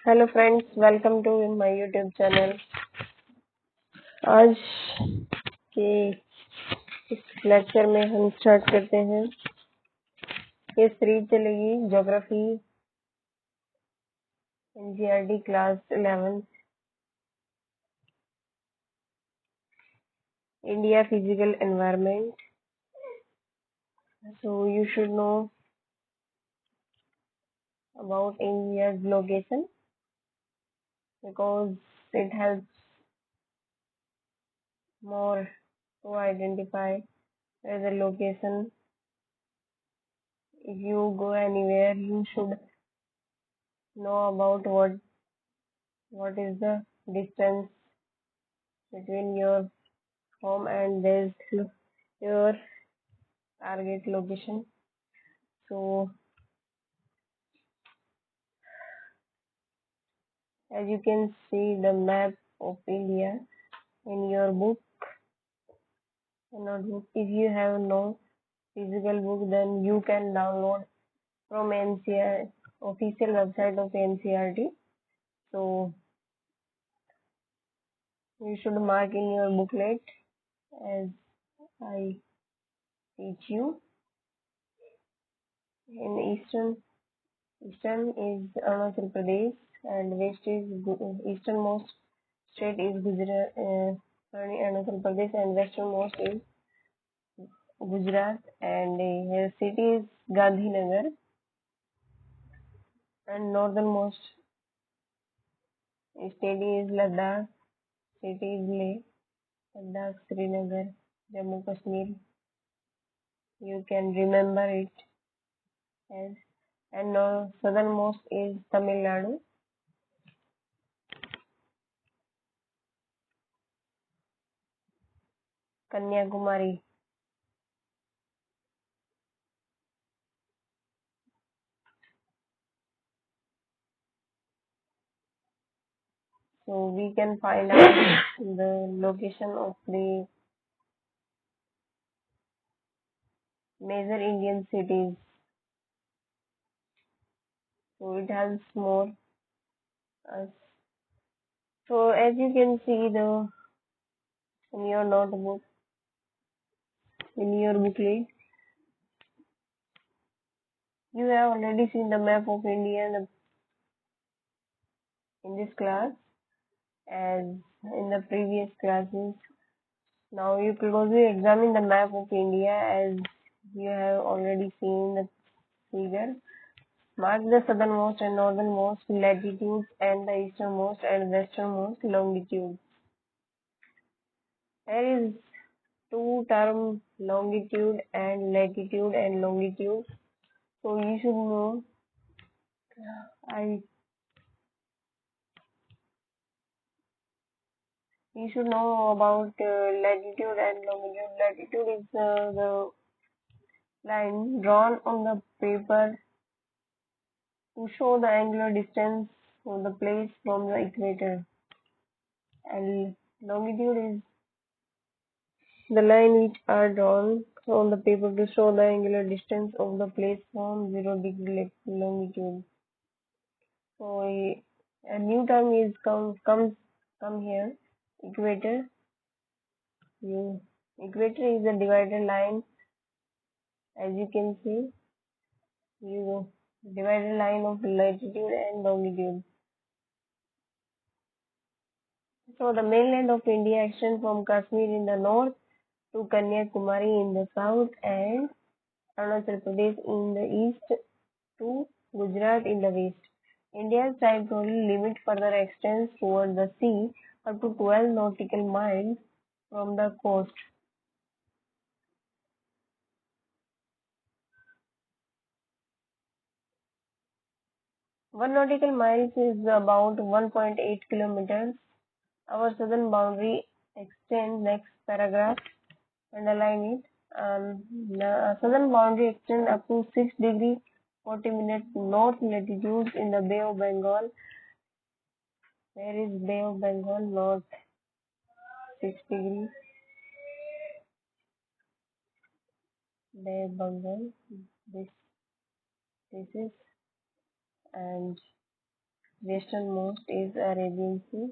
Hello friends, welcome to my YouTube channel. आज के इस लेक्चर में हम स्टार्ट करते हैं। ये सीरीज चलेगी geography NCERT class 11 India physical environment. So you should know about India's location because it helps more to identify where the location. If you go anywhere, you should know about what is the distance between your home and there's your target location. So as you can see the map of India in your book, notebook. If you have no physical book, then you can download from NCR official website of NCRT. So you should mark in your booklet as I teach you. In eastern is Arunachal Pradesh and west is easternmost state is Arunachal Pradesh and westernmost is Gujarat and her city is Gandhinagar and northernmost state is Ladakh, city is Leh, Ladakh, Srinagar, Jammu Kashmir. You can remember it as and southernmost is Tamil Nadu. Kanyakumari. So we can find out the location of the major Indian cities. So it helps more us. So as you can see in your notebook, in your booklet, you have already seen the map of India in this class as in the previous classes. Now you closely examine the map of India as you have already seen the figure. Mark the southernmost and northernmost latitudes and the easternmost and westernmost longitudes. There is two term longitude and latitude and longitude. So you should know I you should know about latitude and longitude. Latitude is the line drawn on the paper to show the angular distance of the place from the equator, and longitude is the line which are drawn on the paper to show the angular distance of the place from 0 degree longitude. So a new term is come here. Equator. Equator is a divided line. As you can see, divided line of latitude and longitude. So the mainland of India extends from Kashmir in the north to Kanyakumari in the south and Arunachal Pradesh in the east to Gujarat in the west. India's territorial limit further extends toward the sea up to 12 nautical miles from the coast. One nautical miles is about 1.8 kilometers. Our southern boundary extends, next paragraph, underline it. The southern boundary extends up to 6 degree 40 minutes north latitude in the Bay of Bengal. Where is Bay of Bengal? North 6 degree. Bay of Bengal. This is, and westernmost is Arabian Sea.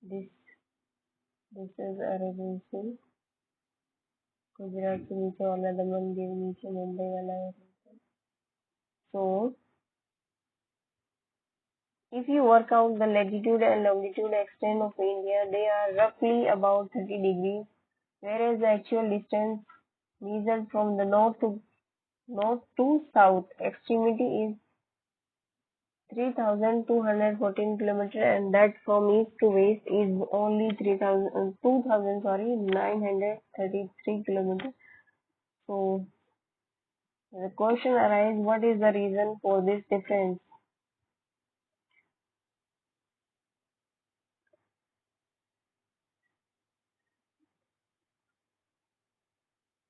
This this is Arabian Sea. Gujarat के नीचे वाला दमन दीव नीचे मुंबई वाला है. So if you work out the latitude and longitude extent of India, they are roughly about 30 degrees, whereas the actual distance measured from the north to south extremity is 3,214 kilometers, and that from east to west is only 933 kilometers. So the question arises, what is the reason for this difference?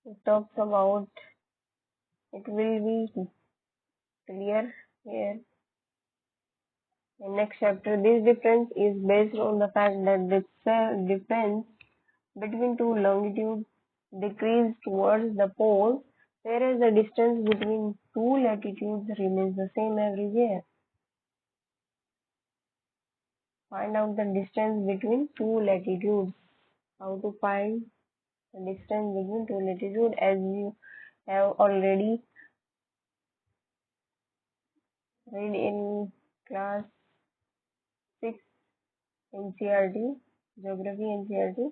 It talks about, it will be clear here in next chapter. This difference is based on the fact that the difference between two longitudes decrease towards the pole, whereas the distance between two latitudes remains the same everywhere. Find out the distance between two latitudes. How to find the distance between two latitudes, as you have already read in class 6 NCERT, Geography NCERT.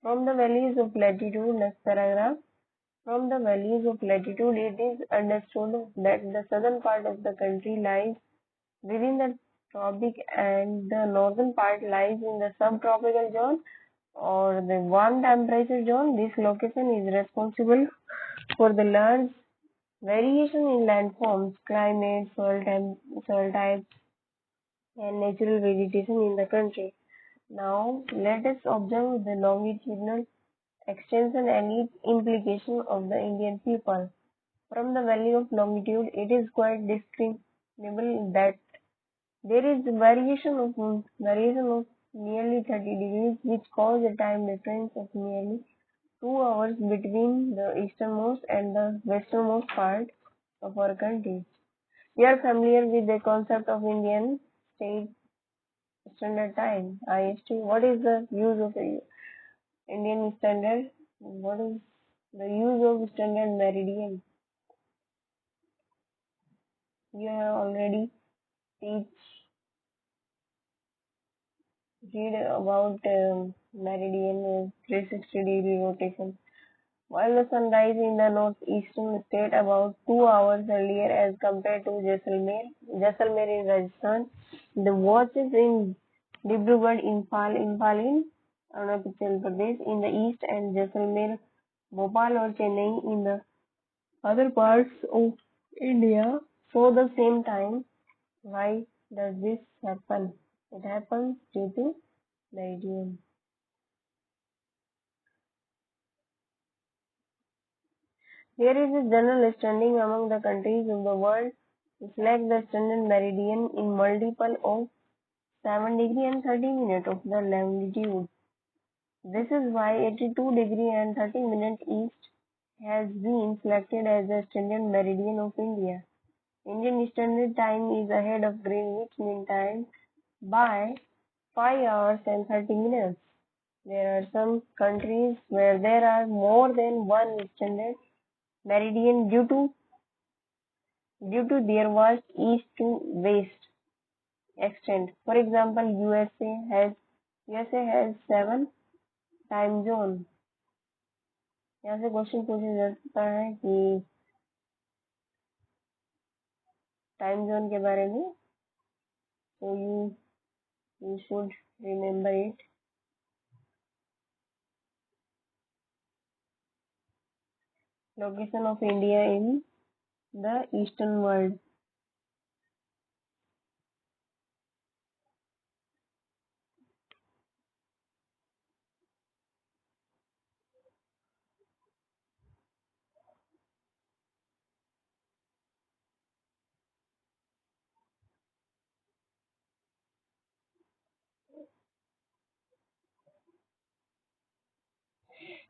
From the values of latitude, next paragraph. From the values of latitude, it is understood that the southern part of the country lies within the tropic and the northern part lies in the subtropical zone or the warm temperature zone. This location is responsible for the large variation in landforms, climate, soil types, and natural vegetation in the country. Now, let us observe the longitudinal extension and its implication of the Indian people. From the value of longitude, it is quite discernible that there is variation of nearly 30 degrees, which cause a time difference of nearly 2 hours between the easternmost and the westernmost part of our country. We are familiar with the concept of Indian State Standard Time (IST). What is the use of Indian Standard? What is the use of Standard Meridian? You have already teach read about meridian 360-degree rotation. While the sun rises in the northeastern state about 2 hours earlier as compared to Jaisalmer in Rajasthan, the watches in Dibrugarh, Imphal in Arunachal Pradesh in the east, and Jaisalmer, Bhopal or Chennai in the other parts of India show the same time. Why does this happen? It happens due to meridian. There is a general understanding among the countries of the world to select the standard meridian in multiple of 7 degree and 30 minutes of the longitude. This is why 82 degree and 30 minutes east has been selected as the standard meridian of India. Indian Standard Time is ahead of Greenwich Mean Time by 5 hours and 30 minutes. There are some countries where there are more than one standard meridian due to their vast east to west extent. For example, USA has 7 time zone. यहाँ से question पूछा जा सकता है कि time zone के बारे में, so you should remember it. Location of India in the eastern world.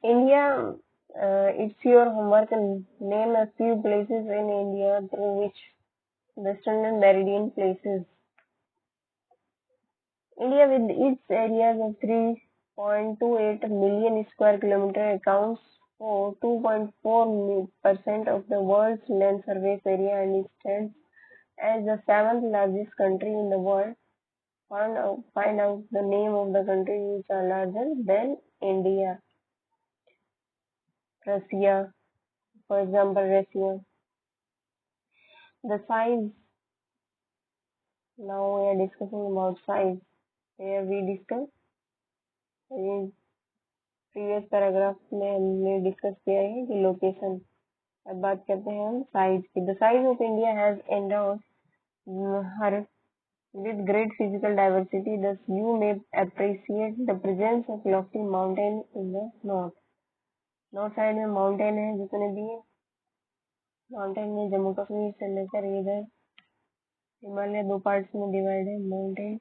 India, it's your homework. Name a few places in India through which the standard meridian places. India, with its areas of 3.28 million square kilometers, accounts for 2.4% of the world's land surface area and stands as the seventh largest country in the world. Find out the name of the countries which are larger than India. Russia, for example, Russia. The size. Now we are discussing about size. Here we discuss in previous paragraph में हमने discuss किया है कि location. अब बात करते हैं हम साइज की. The size of India has endowed her with great physical diversity. Thus, you may appreciate the presence of lofty mountains in the north. North side में माउंटेन है जितने भी माउंटेन में जम्मू कश्मीर से लेकर इधर हिमालय दो पार्ट्स में डिवाइड है. माउंटेन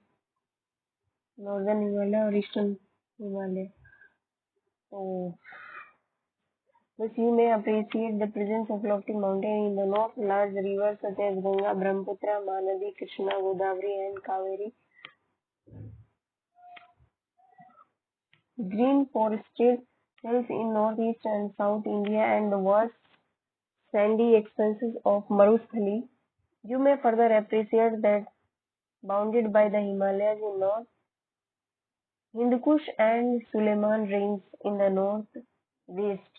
नॉर्दर्न हिमालय और ईस्टर्न हिमालय. तो thus you may appreciate the presence of lofty mountains in the north. Large rivers such as Ganga, Brahmaputra, Mahanadi, Krishna, Godavari and Kaveri. Green forested hills in northeast and south India and the vast sandy expanses of Marusthali. You may further appreciate that bounded by the Himalayas in north, Hindkush and Suleiman Range in the northwest.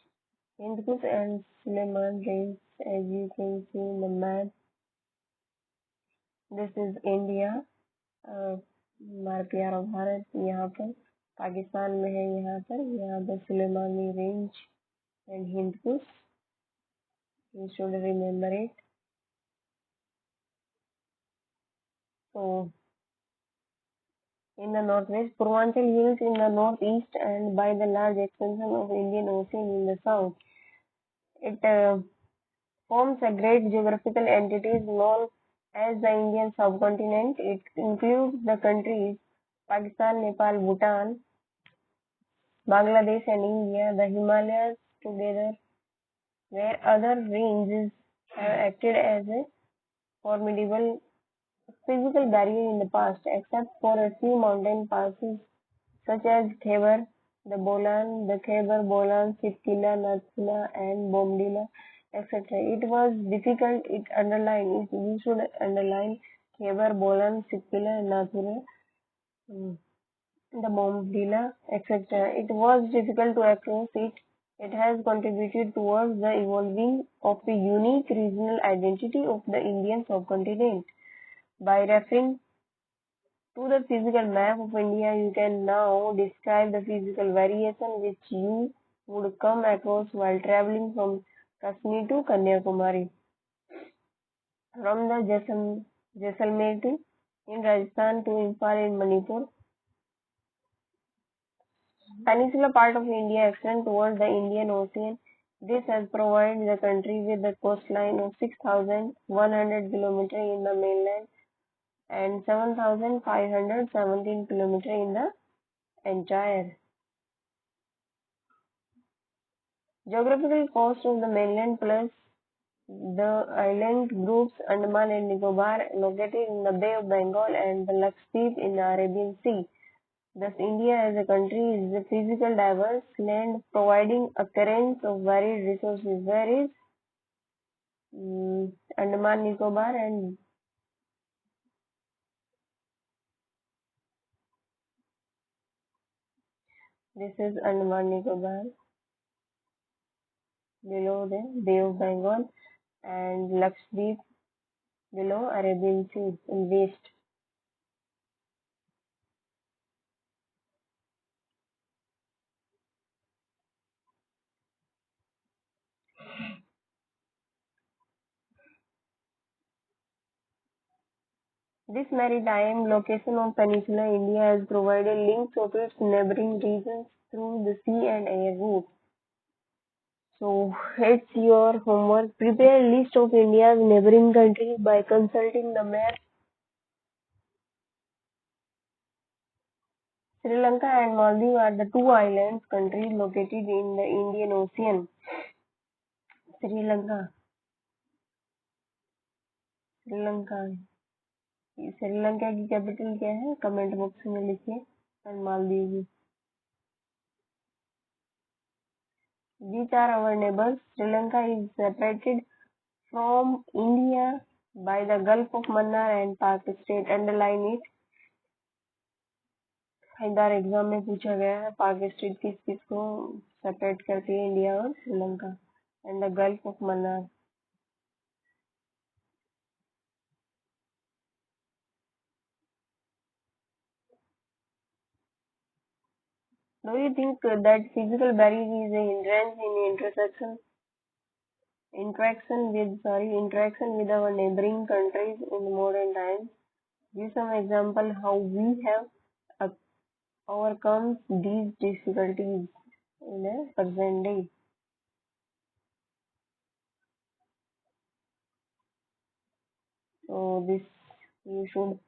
Hindkush and Suleiman Range, as you can see in the map. This is India. हमारा प्यारा भारत यहाँ पर पाकिस्तान में है. यहाँ पर Sulemani range and Hindu Kush. You should remember it. So, in the northwest, Purvanchal Hills in the northeast, and by the large extension of Indian Ocean in the south. It forms a great geographical entity known as the Indian subcontinent. It includes the countries Pakistan, Nepal, Bhutan, Bangladesh and India. The Himalayas together, where other ranges have acted as a formidable physical barrier in the past, except for a few mountain passes such as Khyber, Bolan, Sipkila, Nathula and Bomdila, etc. It was difficult. You should underline Khyber, Bolan, Sipkila and Nathula, the Bomdila, etc. It was difficult to cross it. It has contributed towards the evolving of the unique regional identity of the Indian subcontinent. By referring to the physical map of India, you can now describe the physical variation which you would come across while traveling from Kashmir to Kanyakumari, from the Jaisalmer in Rajasthan to Imphal in Manipur. Peninsular part of India extends towards the Indian Ocean. This has provided the country with a coastline of 6,100 km in the mainland and 7,517 km in the entire geographical coast of the mainland plus the island groups Andaman and Nicobar located in the Bay of Bengal and the Lakshadweep in the Arabian Sea. Thus, India as a country is a physical diverse land providing occurrence of varied resources. Where is Andaman Nicobar and this is Andaman Nicobar below the Bay of Bengal and Lakshadweep below Arabian Sea in west. This maritime location of peninsular India has provided links of its neighboring regions through the sea and air route. So it's your homework. Prepare a list of India's neighboring countries by consulting the map. Sri Lanka and Maldives are the two island countries located in the Indian Ocean. Sri Lanka. Sri Lanka की capital क्या है? Comment box में लिखिए। And Maldives. These are our neighbors. Sri Lanka is separated from India by the Gulf of Mannar and Pak State. Underline it. कई बार exam में पूछा गया है, पाक स्टेट किस किस को सेपरेट करती है, इंडिया और Sri Lanka. And the gulf of Mannar. Do you think that physical barrier is a hindrance in interaction with our neighboring countries in modern times? Give some example how we have overcome these difficulties in a present day. So this you should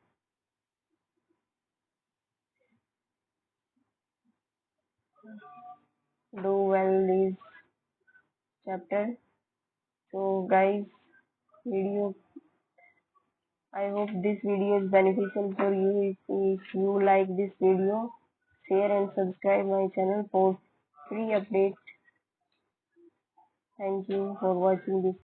do well this chapter. So guys, video. I hope this video is beneficial for you. If you like this video, share and subscribe my channel for free updates. Thank you for watching this.